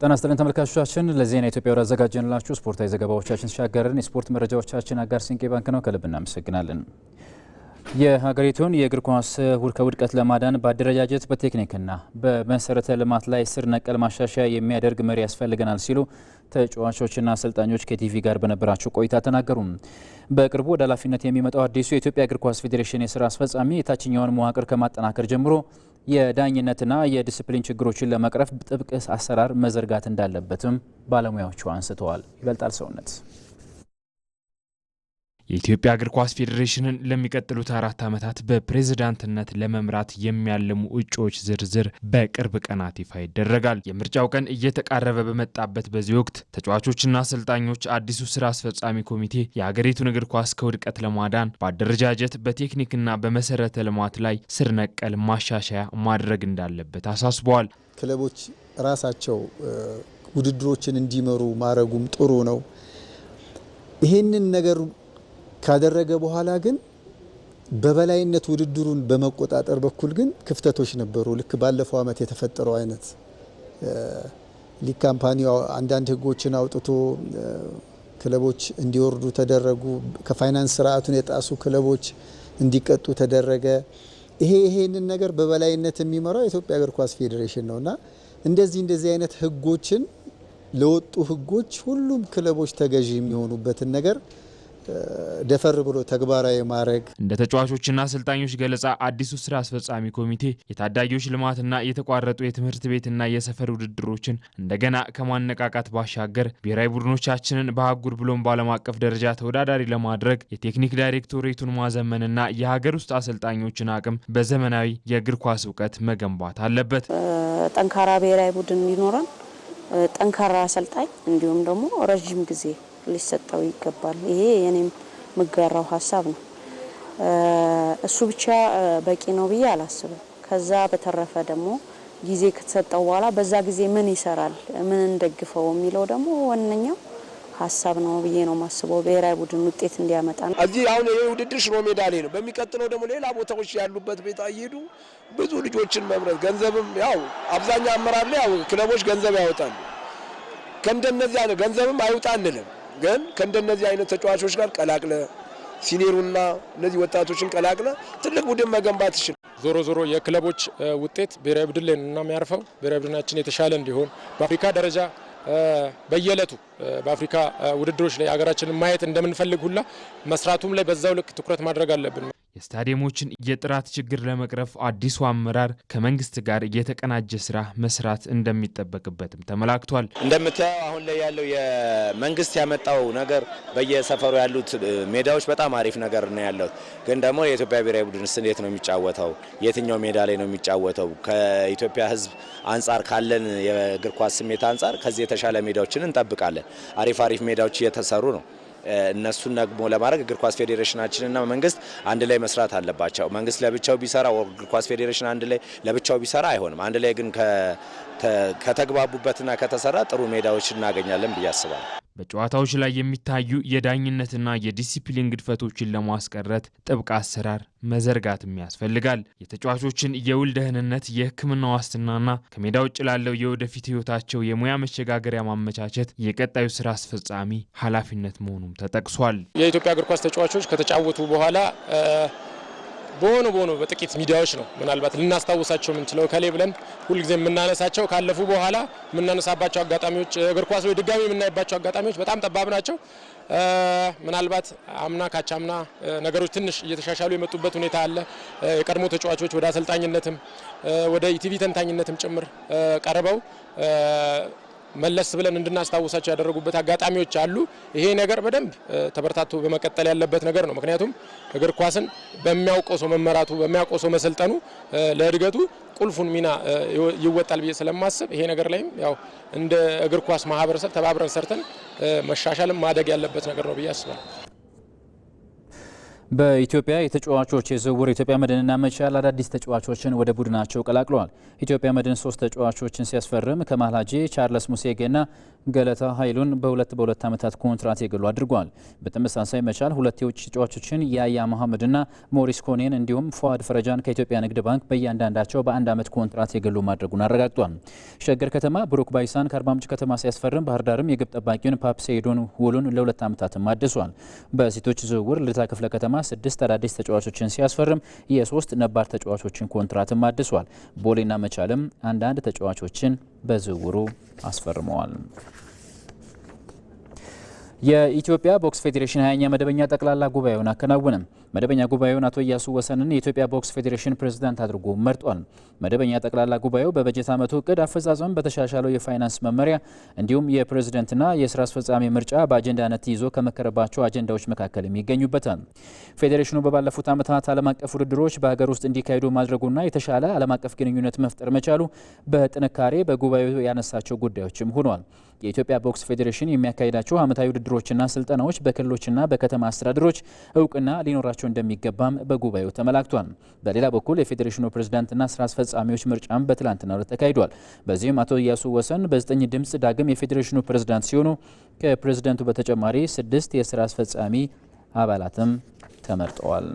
ጤና ይስጥልን ተመልካቾቻችን፣ ለዜና ኢትዮጵያ ወደ አዘጋጀንላችሁ ስፖርታዊ ዘገባዎቻችን ተሻገርን። የስፖርት መረጃዎቻችን አጋር ሲንቄ ባንክ ነው። ከልብ እናመሰግናለን። የሀገሪቱን የእግር ኳስ ከውድቀት ለማዳን በአደረጃጀት በቴክኒክና በመሰረተ ልማት ላይ ስር ነቀል ማሻሻያ የሚያደርግ መሪ ያስፈልገናል ሲሉ ተጫዋቾችና አሰልጣኞች ከቲቪ ጋር በነበራቸው ቆይታ ተናገሩ። በቅርቡ ወደ ኃላፊነት የሚመጣው አዲሱ የኢትዮጵያ እግር ኳስ ፌዴሬሽን የስራ አስፈጻሚ የታችኛውን መዋቅር ከማጠናከር ጀምሮ የዳኝነትና የዲሲፕሊን ችግሮችን ለመቅረፍ ጥብቅ አሰራር መዘርጋት እንዳለበትም ባለሙያዎቹ አንስተዋል። ይበልጣል ሰውነት የኢትዮጵያ እግር ኳስ ፌዴሬሽንን ለሚቀጥሉት 4 ዓመታት በፕሬዝዳንትነት ለመምራት የሚያለሙ እጩዎች ዝርዝር በቅርብ ቀናት ይፋ ይደረጋል። የምርጫው ቀን እየተቃረበ በመጣበት በዚህ ወቅት ተጫዋቾችና አሰልጣኞች አዲሱ ስራ አስፈጻሚ ኮሚቴ የሀገሪቱን እግር ኳስ ከውድቀት ለማዳን በአደረጃጀት በቴክኒክና በመሰረተ ልማት ላይ ስር ነቀል ማሻሻያ ማድረግ እንዳለበት አሳስበዋል። ክለቦች ራሳቸው ውድድሮችን እንዲመሩ ማድረጉም ጥሩ ነው። ይሄንን ነገር ካደረገ በኋላ ግን በበላይነት ውድድሩን በመቆጣጠር በኩል ግን ክፍተቶች ነበሩ። ልክ ባለፈው ዓመት የተፈጠረው አይነት ሊግ ካምፓኒው አንዳንድ ህጎችን አውጥቶ ክለቦች እንዲወርዱ ተደረጉ። ከፋይናንስ ስርዓቱን የጣሱ ክለቦች እንዲቀጡ ተደረገ። ይሄንን ነገር በበላይነት የሚመራው የኢትዮጵያ እግር ኳስ ፌዴሬሽን ነውና እንደዚህ አይነት ህጎችን ለወጡ ህጎች ሁሉም ክለቦች ተገዢ የሚሆኑበትን ነገር ደፈር ብሎ ተግባራዊ ማድረግ። እንደ ተጫዋቾችና አሰልጣኞች ገለጻ አዲሱ ስራ አስፈጻሚ ኮሚቴ የታዳጊዎች ልማትና የተቋረጡ የትምህርት ቤትና የሰፈር ውድድሮችን እንደገና ከማነቃቃት ባሻገር ብሔራዊ ቡድኖቻችንን በአህጉር ብሎም በዓለም አቀፍ ደረጃ ተወዳዳሪ ለማድረግ የቴክኒክ ዳይሬክቶሬቱን ማዘመንና የሀገር ውስጥ አሰልጣኞችን አቅም በዘመናዊ የእግር ኳስ እውቀት መገንባት አለበት። ጠንካራ ብሔራዊ ቡድን እንዲኖረን ጠንካራ አሰልጣኝ እንዲሁም ደግሞ ረጅም ጊዜ ሊሰጠው ይገባል። ይሄ የኔም ምጋራው ሀሳብ ነው። እሱ ብቻ በቂ ነው ብዬ አላስብም። ከዛ በተረፈ ደግሞ ጊዜ ከተሰጠው በኋላ በዛ ጊዜ ምን ይሰራል፣ ምን እንደግፈው የሚለው ደግሞ ዋነኛው ሀሳብ ነው ብዬ ነው ማስበው። ብሔራዊ ቡድን ውጤት እንዲያመጣ ነው። እዚህ አሁን ይሄ ውድድር ሽሮ ሜዳ ላይ ነው። በሚቀጥለው ደግሞ ሌላ ቦታዎች ያሉበት ቤት አይሄዱ ብዙ ልጆችን መምረጥ ገንዘብም ያው አብዛኛው አመራር ላይ ያው ክለቦች ገንዘብ ያወጣሉ። ከእንደነዚህ አይነት ገንዘብም አይውጣ አንልም፣ ግን ከእንደነዚህ አይነት ተጫዋቾች ጋር ቀላቅለ ሲኒየሩና እነዚህ ወጣቶችን ቀላቅለ ትልቅ ቡድን መገንባት ይችላል። ዞሮ የክለቦች ውጤት ብሔራዊ ቡድን ላይ እና የሚያርፈው ብሔራዊ ቡድናችን የተሻለ እንዲሆን በአፍሪካ ደረጃ በየዕለቱ በአፍሪካ ውድድሮች ላይ ሀገራችንን ማየት እንደምንፈልግ ሁላ መስራቱም ላይ በዛው ልክ ትኩረት ማድረግ አለብን። የስታዲየሞችን የጥራት ችግር ለመቅረፍ አዲሱ አመራር ከመንግስት ጋር የተቀናጀ ስራ መስራት እንደሚጠበቅበትም ተመላክቷል። እንደምታየው አሁን ላይ ያለው የመንግስት ያመጣው ነገር በየሰፈሩ ያሉት ሜዳዎች በጣም አሪፍ ነገር ነው ያለው። ግን ደግሞ የኢትዮጵያ ብሔራዊ ቡድንስ እንዴት ነው የሚጫወተው? የትኛው ሜዳ ላይ ነው የሚጫወተው? ከኢትዮጵያ ሕዝብ አንጻር ካለን የእግር ኳስ ስሜት አንጻር ከዚህ የተሻለ ሜዳዎችን እንጠብቃለን። አሪፍ ሜዳዎች እየተሰሩ ነው። እነሱን ደግሞ ለማድረግ እግር ኳስ ፌዴሬሽናችንና መንግስት አንድ ላይ መስራት አለባቸው። መንግስት ለብቻው ቢሰራ እግር ኳስ ፌዴሬሽን አንድ ላይ ለብቻው ቢሰራ አይሆንም። አንድ ላይ ግን ከተግባቡበትና ከተሰራ ጥሩ ሜዳዎች እናገኛለን ብዬ አስባለሁ። በጨዋታዎች ላይ የሚታዩ የዳኝነትና የዲሲፕሊን ግድፈቶችን ለማስቀረት ጥብቅ አሰራር መዘርጋትም ያስፈልጋል። የተጫዋቾችን የውል ደህንነት፣ የሕክምና ዋስትናና ከሜዳ ውጭ ላለው የወደፊት ህይወታቸው የሙያ መሸጋገሪያ ማመቻቸት የቀጣዩ ስራ አስፈጻሚ ኃላፊነት መሆኑም ተጠቅሷል። የኢትዮጵያ እግር ኳስ ተጫዋቾች ከተጫወቱ በኋላ በሆነ በጥቂት ሚዲያዎች ነው ምናልባት ልናስታውሳቸው የምንችለው ከሌ ብለን ሁልጊዜ የምናነሳቸው ካለፉ በኋላ የምናነሳባቸው አጋጣሚዎች እግር ኳስ ወይ ድጋሚ የምናይባቸው አጋጣሚዎች በጣም ጠባብ ናቸው። ምናልባት አምና ካቻምና ነገሮች ትንሽ እየተሻሻሉ የመጡበት ሁኔታ አለ። የቀድሞ ተጫዋቾች ወደ አሰልጣኝነትም ወደ ኢቲቪ ተንታኝነትም ጭምር ቀርበው መለስ ብለን እንድናስታውሳቸው ያደረጉበት አጋጣሚዎች አሉ። ይሄ ነገር በደንብ ተበርታቶ በመቀጠል ያለበት ነገር ነው። ምክንያቱም እግር ኳስን በሚያውቀው ሰው መመራቱ በሚያውቀው ሰው መሰልጠኑ ለእድገቱ ቁልፉን ሚና ይወጣል ብዬ ስለማስብ ይሄ ነገር ላይም ያው እንደ እግር ኳስ ማህበረሰብ ተባብረን ሰርተን መሻሻልም ማደግ ያለበት ነገር ነው ብዬ አስባለሁ። በኢትዮጵያ የተጫዋቾች የዝውውር ኢትዮጵያ መድንና መቻል አዳዲስ ተጫዋቾችን ወደ ቡድናቸው ቀላቅለዋል። ኢትዮጵያ መድን 3 ተጫዋቾችን ሲያስፈርም ከማል ሀጂ፣ ቻርለስ ሙሴጌና ገለታ ኃይሉን በሁለት ዓመታት ኮንትራት የግሉ አድርጓል። በተመሳሳይ መቻል ሁለት የውጭ ተጫዋቾችን ያያ መሐመድና ሞሪስ ኮኔን እንዲሁም ፏድ ፈረጃን ከኢትዮጵያ ንግድ ባንክ በእያንዳንዳቸው በ1 ዓመት ኮንትራት የግሉ ማድረጉን አረጋግጧል። ሸገር ከተማ ብሩክ ባይሳን ከአርባ ምንጭ ከተማ ሲያስፈርም፣ ባህር ዳርም የግብ ጠባቂውን ፓፕሴዶን ውሉን ለ2 ዓመታትም አድሷል። በሴቶች ዝውውር ልደታ ክፍለ ከተማ 6 አዳዲስ ተጫዋቾችን ሲያስፈርም የ3 ነባር ተጫዋቾችን ኮንትራትም አድሷል። ቦሌና መቻልም አንዳንድ ተጫዋቾችን በዝውውሩ አስፈርመዋል። የኢትዮጵያ ቦክስ ፌዴሬሽን 20ኛ መደበኛ ጠቅላላ ጉባኤውን አከናወነ። መደበኛ ጉባኤውን አቶ ኢያሱ ወሰንን የኢትዮጵያ ቦክስ ፌዴሬሽን ፕሬዝዳንት አድርጎ መርጧል። መደበኛ ጠቅላላ ጉባኤው በበጀት ዓመቱ እቅድ አፈጻጸም በተሻሻለው የፋይናንስ መመሪያ እንዲሁም የፕሬዝዳንትና የስራ አስፈጻሚ ምርጫ በአጀንዳነት ይዞ ከመከረባቸው አጀንዳዎች መካከል ይገኙበታል። ፌዴሬሽኑ በባለፉት ዓመታት ዓለም አቀፍ ውድድሮች በሀገር ውስጥ እንዲካሄዱ ማድረጉና የተሻለ ዓለም አቀፍ ግንኙነት መፍጠር መቻሉ በጥንካሬ በጉባኤው ያነሳቸው ጉዳዮችም ሆኗል። የኢትዮጵያ ቦክስ ፌዴሬሽን የሚያካሂዳቸው ዓመታዊ ውድድሮችና ስልጠናዎች በክልሎችና በከተማ አስተዳደሮች እውቅና ሊኖራቸው እንደሚገባም በጉባኤው ተመላክቷል። በሌላ በኩል የፌዴሬሽኑ ፕሬዝዳንትና ስራ አስፈጻሚዎች ምርጫም በትላንትናው ዕለት ተካሂዷል። በዚህም አቶ ኢያሱ ወሰን በ9 ድምፅ ዳግም የፌዴሬሽኑ ፕሬዝዳንት ሲሆኑ ከፕሬዝዳንቱ በተጨማሪ 6 የስራ አስፈጻሚ አባላትም ተመርጠዋል።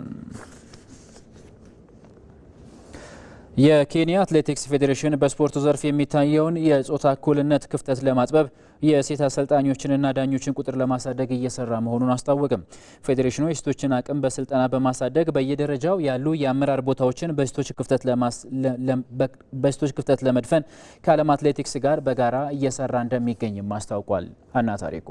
የኬንያ አትሌቲክስ ፌዴሬሽን በስፖርቱ ዘርፍ የሚታየውን የጾታ እኩልነት ክፍተት ለማጥበብ የሴት አሰልጣኞችንና ዳኞችን ቁጥር ለማሳደግ እየሰራ መሆኑን አስታወቀም። ፌዴሬሽኑ የሴቶችን አቅም በስልጠና በማሳደግ በየደረጃው ያሉ የአመራር ቦታዎችን በሴቶች ክፍተት ለመድፈን ከዓለም አትሌቲክስ ጋር በጋራ እየሰራ እንደሚገኝም አስታውቋል። አና ታሪኮ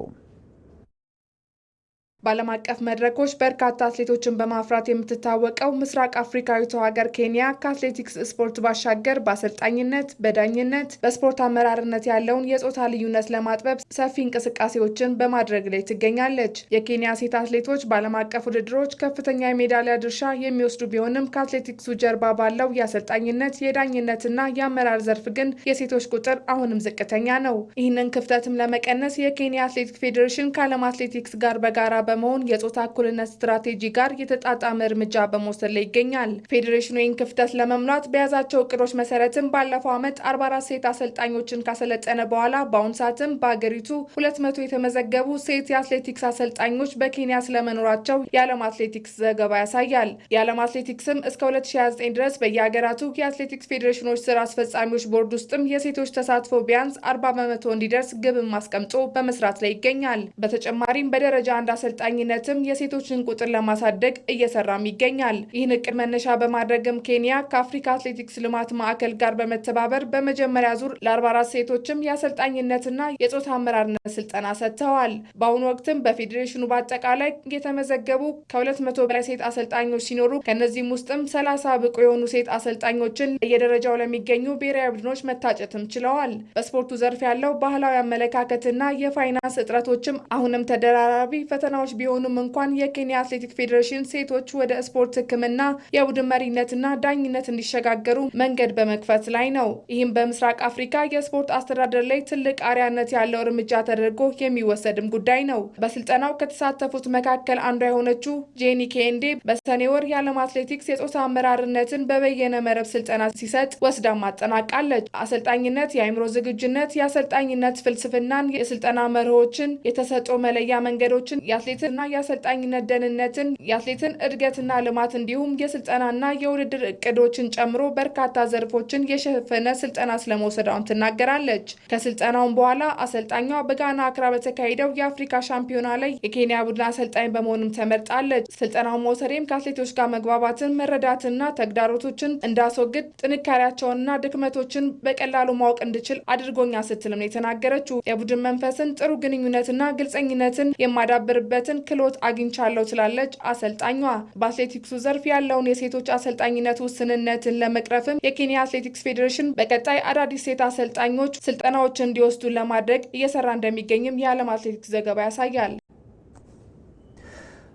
በዓለም አቀፍ መድረኮች በርካታ አትሌቶችን በማፍራት የምትታወቀው ምስራቅ አፍሪካዊቷ ሀገር ኬንያ ከአትሌቲክስ ስፖርት ባሻገር በአሰልጣኝነት፣ በዳኝነት፣ በስፖርት አመራርነት ያለውን የጾታ ልዩነት ለማጥበብ ሰፊ እንቅስቃሴዎችን በማድረግ ላይ ትገኛለች። የኬንያ ሴት አትሌቶች በዓለም አቀፍ ውድድሮች ከፍተኛ የሜዳሊያ ድርሻ የሚወስዱ ቢሆንም ከአትሌቲክሱ ጀርባ ባለው የአሰልጣኝነት፣ የዳኝነትና የአመራር ዘርፍ ግን የሴቶች ቁጥር አሁንም ዝቅተኛ ነው። ይህንን ክፍተትም ለመቀነስ የኬንያ አትሌቲክስ ፌዴሬሽን ከዓለም አትሌቲክስ ጋር በጋራ በመሆን የጾታ እኩልነት ስትራቴጂ ጋር የተጣጣመ እርምጃ በመውሰድ ላይ ይገኛል። ፌዴሬሽኑ ይህን ክፍተት ለመሙላት በያዛቸው እቅዶች መሰረትም ባለፈው ዓመት 44 ሴት አሰልጣኞችን ካሰለጠነ በኋላ በአሁኑ ሰዓትም በአገሪቱ 200 የተመዘገቡ ሴት የአትሌቲክስ አሰልጣኞች በኬንያ ስለመኖራቸው የዓለም አትሌቲክስ ዘገባ ያሳያል። የዓለም አትሌቲክስም እስከ 2029 ድረስ በየሀገራቱ የአትሌቲክስ ፌዴሬሽኖች ስራ አስፈጻሚዎች ቦርድ ውስጥም የሴቶች ተሳትፎ ቢያንስ 40 በመቶ እንዲደርስ ግብም አስቀምጦ በመስራት ላይ ይገኛል። በተጨማሪም በደረጃ አንድ አሰልጣኝነትም የሴቶችን ቁጥር ለማሳደግ እየሰራም ይገኛል። ይህን እቅድ መነሻ በማድረግም ኬንያ ከአፍሪካ አትሌቲክስ ልማት ማዕከል ጋር በመተባበር በመጀመሪያ ዙር ለ44 ሴቶችም የአሰልጣኝነትና የጾታ አመራርነት ስልጠና ሰጥተዋል። በአሁኑ ወቅትም በፌዴሬሽኑ በአጠቃላይ የተመዘገቡ ከ200 በላይ ሴት አሰልጣኞች ሲኖሩ ከነዚህም ውስጥም 30 ብቁ የሆኑ ሴት አሰልጣኞችን የደረጃው ለሚገኙ ብሔራዊ ቡድኖች መታጨትም ችለዋል። በስፖርቱ ዘርፍ ያለው ባህላዊ አመለካከትና የፋይናንስ እጥረቶችም አሁንም ተደራራቢ ፈተናዎች ቢሆኑም እንኳን የኬንያ አትሌቲክስ ፌዴሬሽን ሴቶች ወደ ስፖርት ሕክምና የቡድን መሪነትና ዳኝነት እንዲሸጋገሩ መንገድ በመክፈት ላይ ነው። ይህም በምስራቅ አፍሪካ የስፖርት አስተዳደር ላይ ትልቅ አርአያነት ያለው እርምጃ ተደርጎ የሚወሰድም ጉዳይ ነው። በስልጠናው ከተሳተፉት መካከል አንዷ የሆነችው ጄኒ ኬንዴ በሰኔ ወር የዓለም አትሌቲክስ የጾታ አመራርነትን በበየነ መረብ ስልጠና ሲሰጥ ወስዳም አጠናቃለች። አሰልጣኝነት፣ የአእምሮ ዝግጁነት፣ የአሰልጣኝነት ፍልስፍናን፣ የስልጠና መርሆችን፣ የተሰጦ መለያ መንገዶችን፣ የአትሌትና የአሰልጣኝነት ደህንነትን፣ የአትሌትን እድገትና ልማት እንዲሁም የስልጠናና የውድድር እቅዶችን ጨምሮ በርካታ ዘርፎችን የሸፈነ ስልጠና ስለመውሰዳውን ትናገራለች። ከስልጠናውም በኋላ አሰልጣኟ በጋና አክራ በተካሄደው የአፍሪካ ሻምፒዮና ላይ የኬንያ ቡድን አሰልጣኝ በመሆኑም ተመርጣለች። ስልጠናውን መውሰዴም ከአትሌቶች ጋር መግባባትን፣ መረዳትና ተግዳሮቶችን እንዳስወግድ ጥንካሬያቸውንና ድክመቶችን በቀላሉ ማወቅ እንድችል አድርጎኛ ስትልም የተናገረችው የቡድን መንፈስን፣ ጥሩ ግንኙነትና ግልጸኝነትን የማዳብርበትን ክሎት አግኝቻለሁ ትላለች አሰልጣኟ። በአትሌቲክሱ ዘርፍ ያለውን የሴቶች አሰልጣኝነት ውስንነትን ለመቅረፍም የኬንያ አትሌቲክስ ፌዴሬሽን በቀጣይ አዳዲስ ሴት አሰልጣኞች ስልጠናዎችን እንዲወስዱ ለማድረግ እየሰራ እንደሚገኝም የዓለም አትሌቲክስ ዘገባ ያሳያል።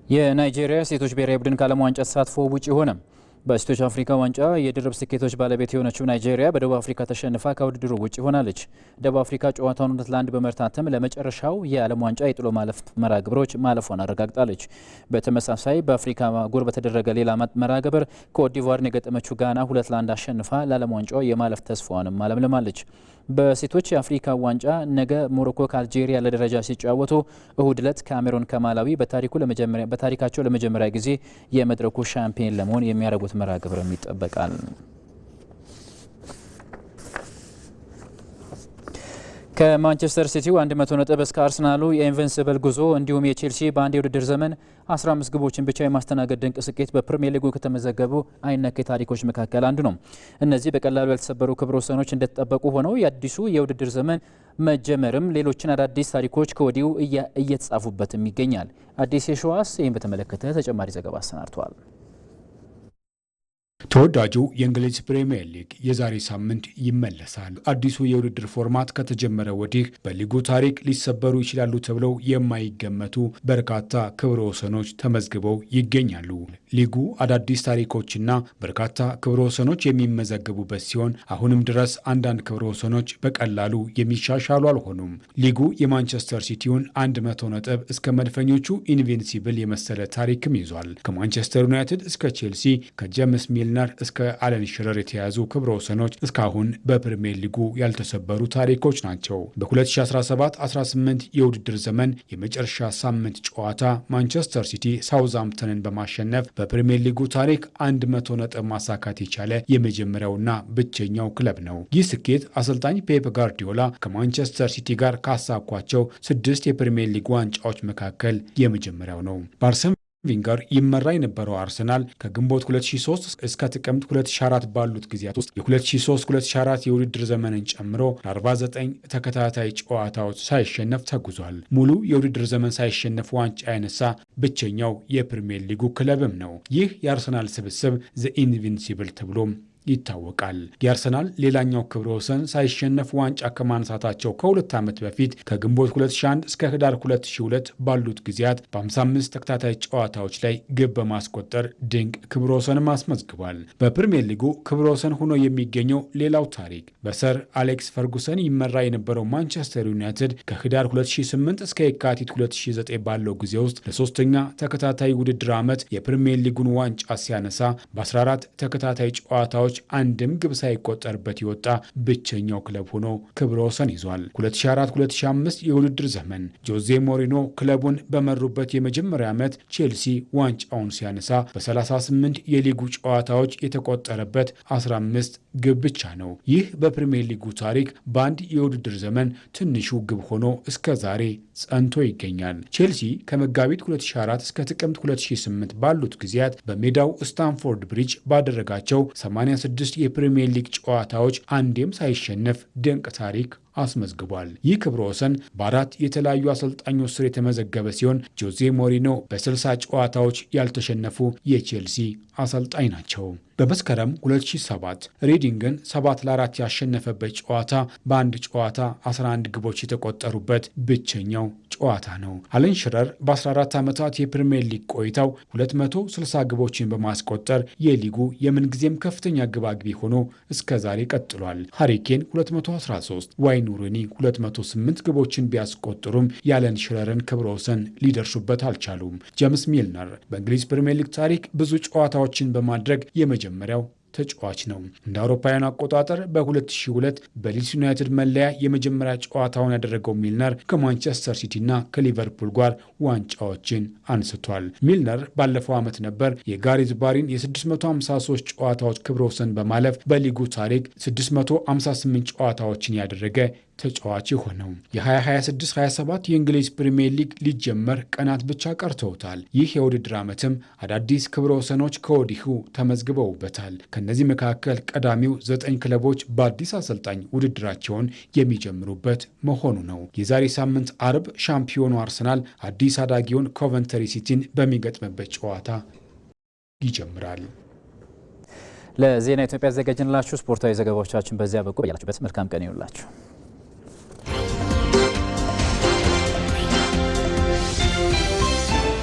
የናይጄሪያ ሴቶች ብሔራዊ ቡድን ከዓለም ዋንጫ ተሳትፎ ውጪ ሆነ። በሴቶች አፍሪካ ዋንጫ የድርብ ስኬቶች ባለቤት የሆነችው ናይጄሪያ በደቡብ አፍሪካ ተሸንፋ ከውድድሩ ውጭ ሆናለች። ደቡብ አፍሪካ ጨዋታውን 2-1 በመርታትም ለመጨረሻው የዓለም ዋንጫ የጥሎ ማለፍ መርሃ ግብሮች ማለፏን አረጋግጣለች። በተመሳሳይ በአፍሪካ አህጉር በተደረገ ሌላ መርሃ ግብር ኮትዲቯርን የገጠመችው ጋና 2-1 አሸንፋ ለዓለም ዋንጫው የማለፍ ተስፋዋንም አለምልማለች። በሴቶች የአፍሪካ ዋንጫ ነገ ሞሮኮ ከአልጄሪያ ለደረጃ ሲጫወቱ እሁድ ዕለት ካሜሮን ከማላዊ በታሪካቸው ለመጀመሪያ ጊዜ የመድረኩ ሻምፒዮን ለመሆን የሚያደርጉት መርሃ ግብርም ይጠበቃል። ከማንቸስተር ሲቲው 100 ነጥብ እስከ አርሰናሉ የኢንቨንሲብል ጉዞ እንዲሁም የቼልሲ በአንድ የውድድር ዘመን 15 ግቦችን ብቻ የማስተናገድ ድንቅ ስኬት በፕሪሚየር ሊጉ ከተመዘገቡ አይነኬ ታሪኮች መካከል አንዱ ነው። እነዚህ በቀላሉ ያልተሰበሩ ክብረ ወሰኖች እንደተጠበቁ ሆነው የአዲሱ የውድድር ዘመን መጀመርም ሌሎችን አዳዲስ ታሪኮች ከወዲሁ እየተጻፉበትም ይገኛል። አዲስ የሸዋስ ይህን በተመለከተ ተጨማሪ ዘገባ አሰናድተዋል። ተወዳጁ የእንግሊዝ ፕሪሚየር ሊግ የዛሬ ሳምንት ይመለሳል። አዲሱ የውድድር ፎርማት ከተጀመረ ወዲህ በሊጉ ታሪክ ሊሰበሩ ይችላሉ ተብለው የማይገመቱ በርካታ ክብረ ወሰኖች ተመዝግበው ይገኛሉ። ሊጉ አዳዲስ ታሪኮችና በርካታ ክብረ ወሰኖች የሚመዘገቡበት ሲሆን አሁንም ድረስ አንዳንድ ክብረ ወሰኖች በቀላሉ የሚሻሻሉ አልሆኑም። ሊጉ የማንቸስተር ሲቲውን 100 ነጥብ እስከ መድፈኞቹ ኢንቪንሲብል የመሰለ ታሪክም ይዟል። ከማንቸስተር ዩናይትድ እስከ ቼልሲ ከጄምስ ሚልነር እስከ አለን ሽረር የተያዙ ክብረ ወሰኖች እስካሁን በፕሪሚየር ሊጉ ያልተሰበሩ ታሪኮች ናቸው። በ2017-18 የውድድር ዘመን የመጨረሻ ሳምንት ጨዋታ ማንቸስተር ሲቲ ሳውዝሃምፕተንን በማሸነፍ በፕሪሚየር ሊጉ ታሪክ 100 ነጥብ ማሳካት የቻለ የመጀመሪያውና ብቸኛው ክለብ ነው። ይህ ስኬት አሰልጣኝ ፔፕ ጋርዲዮላ ከማንቸስተር ሲቲ ጋር ካሳኳቸው 6 የፕሪሚየር ሊግ ዋንጫዎች መካከል የመጀመሪያው ነው። በአርሰን ቬንገር ይመራ የነበረው አርሰናል ከግንቦት 2003 እስከ ጥቅምት 2004 ባሉት ጊዜያት ውስጥ የ2003-2004 የውድድር ዘመንን ጨምሮ ለ49 ተከታታይ ጨዋታዎች ሳይሸነፍ ተጉዟል። ሙሉ የውድድር ዘመን ሳይሸነፍ ዋንጫ ያነሳ ብቸኛው የፕሪሚየር ሊጉ ክለብም ነው። ይህ የአርሰናል ስብስብ ዘ ኢንቪንሲብል ተብሎም ይታወቃል። የአርሰናል ሌላኛው ክብረ ወሰን ሳይሸነፍ ዋንጫ ከማንሳታቸው ከ2 ዓመት በፊት ከግንቦት 2001 እስከ ህዳር 2002 ባሉት ጊዜያት በ55 ተከታታይ ጨዋታዎች ላይ ግብ በማስቆጠር ድንቅ ክብረ ወሰንም አስመዝግቧል። በፕሪሚየር ሊጉ ክብረ ወሰን ሆኖ የሚገኘው ሌላው ታሪክ በሰር አሌክስ ፈርጉሰን ይመራ የነበረው ማንቸስተር ዩናይትድ ከህዳር 2008 እስከ የካቲት 2009 ባለው ጊዜ ውስጥ ለሶስተኛ ተከታታይ ውድድር ዓመት የፕሪሚየር ሊጉን ዋንጫ ሲያነሳ በ14 ተከታታይ ጨዋታዎች አንድም ግብ ሳይቆጠርበት የወጣ ብቸኛው ክለብ ሆኖ ክብረ ወሰን ይዟል። 2004-2005 የውድድር ዘመን ጆዜ ሞሪኖ ክለቡን በመሩበት የመጀመሪያ ዓመት ቼልሲ ዋንጫውን ሲያነሳ በ38 የሊጉ ጨዋታዎች የተቆጠረበት 15 ግብ ብቻ ነው። ይህ በፕሪሚየር ሊጉ ታሪክ በአንድ የውድድር ዘመን ትንሹ ግብ ሆኖ እስከ ዛሬ ጸንቶ ይገኛል። ቼልሲ ከመጋቢት 2004 እስከ ጥቅምት 2008 ባሉት ጊዜያት በሜዳው ስታንፎርድ ብሪጅ ባደረጋቸው 86 የፕሪሚየር ሊግ ጨዋታዎች አንዴም ሳይሸነፍ ድንቅ ታሪክ አስመዝግቧል። ይህ ክብረ ወሰን በ4 የተለያዩ አሰልጣኞች ስር የተመዘገበ ሲሆን ጆዜ ሞሪኖ በ60 ጨዋታዎች ያልተሸነፉ የቼልሲ አሰልጣኝ ናቸው። በመስከረም 2007 ሪዲንግን 7-4 ያሸነፈበት ጨዋታ በአንድ ጨዋታ 11 ግቦች የተቆጠሩበት ብቸኛው ጨዋታ ነው። አለን ሽረር በ14 ዓመታት የፕሪሚየር ሊግ ቆይታው 260 ግቦችን በማስቆጠር የሊጉ የምንጊዜም ከፍተኛ ግባግቢ ሆኖ እስከ ዛሬ ቀጥሏል። ሃሪኬን 213 ዋይን ሩኒ 208 ግቦችን ቢያስቆጥሩም ያለን ሽረርን ክብረ ወሰን ሊደርሱበት አልቻሉም። ጄምስ ሚልነር በእንግሊዝ ፕሪሚየር ሊግ ታሪክ ብዙ ጨዋታዎችን በማድረግ የመጀመሪያው ተጫዋች ነው። እንደ አውሮፓውያን አቆጣጠር በ2002 በሊድስ ዩናይትድ መለያ የመጀመሪያ ጨዋታውን ያደረገው ሚልነር ከማንቸስተር ሲቲና ከሊቨርፑል ጋር ዋንጫዎችን አንስቷል። ሚልነር ባለፈው ዓመት ነበር የጋሪዝ ባሪን የ653 ጨዋታዎች ክብረ ወሰን በማለፍ በሊጉ ታሪክ 658 ጨዋታዎችን ያደረገ ተጫዋች ሆነው። የ2026-27 የእንግሊዝ ፕሪሚየር ሊግ ሊጀመር ቀናት ብቻ ቀርተውታል። ይህ የውድድር ዓመትም አዳዲስ ክብረ ወሰኖች ከወዲሁ ተመዝግበውበታል። ከነዚህ መካከል ቀዳሚው 9 ክለቦች በአዲስ አሰልጣኝ ውድድራቸውን የሚጀምሩበት መሆኑ ነው። የዛሬ ሳምንት አርብ ሻምፒዮኑ አርሰናል አዲስ አዳጊውን ኮቨንተሪ ሲቲን በሚገጥምበት ጨዋታ ይጀምራል። ለዜና ኢትዮጵያ ያዘጋጅንላችሁ ስፖርታዊ ዘገባዎቻችን በዚያ በቁ። ያላችሁበት መልካም ቀን ይሁንላችሁ።